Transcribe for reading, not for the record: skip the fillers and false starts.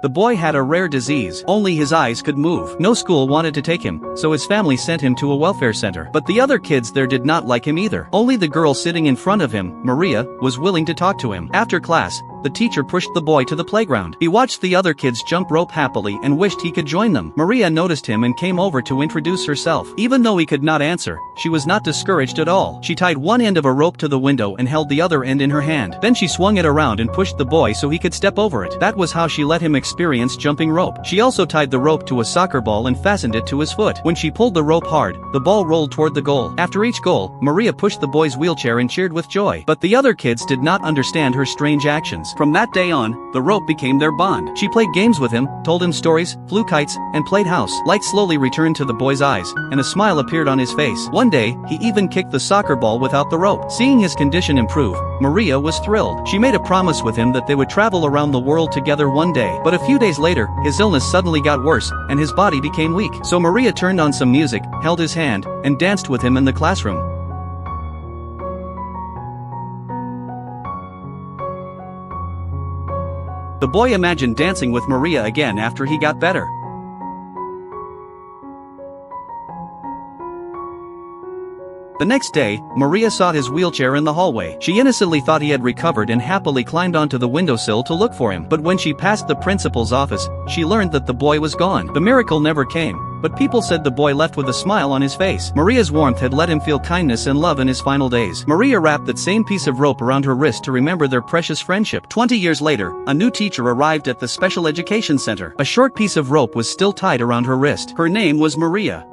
The boy had a rare disease, only his eyes could move. No school wanted to take him, so his family sent him to a welfare center. But the other kids there did not like him either. Only the girl sitting in front of him, Maria, was willing to talk to him. After class, the teacher pushed the boy to the playground. He watched the other kids jump rope happily and wished he could join them. Maria noticed him and came over to introduce herself. Even though he could not answer, she was not discouraged at all. She tied one end of a rope to the window and held the other end in her hand. Then she swung it around and pushed the boy so he could step over it. That was how she let him experience jumping rope. She also tied the rope to a soccer ball and fastened it to his foot. When she pulled the rope hard, the ball rolled toward the goal. After each goal, Maria pushed the boy's wheelchair and cheered with joy. But the other kids did not understand her strange actions. From that day on, the rope became their bond. She played games with him, told him stories, flew kites, and played house. Light slowly returned to the boy's eyes, and a smile appeared on his face. One day, he even kicked the soccer ball without the rope. Seeing his condition improve, Maria was thrilled. She made a promise with him that they would travel around the world together one day. But a few days later, his illness suddenly got worse, and his body became weak. So Maria turned on some music, held his hand, and danced with him in the classroom. The boy imagined dancing with Maria again after he got better. The next day, Maria saw his wheelchair in the hallway. She innocently thought he had recovered and happily climbed onto the windowsill to look for him. But when she passed the principal's office, she learned that the boy was gone. The miracle never came, but people said the boy left with a smile on his face. Maria's warmth had let him feel kindness and love in his final days. Maria wrapped that same piece of rope around her wrist to remember their precious friendship. 20 years later, a new teacher arrived at the special education center. A short piece of rope was still tied around her wrist. Her name was Maria.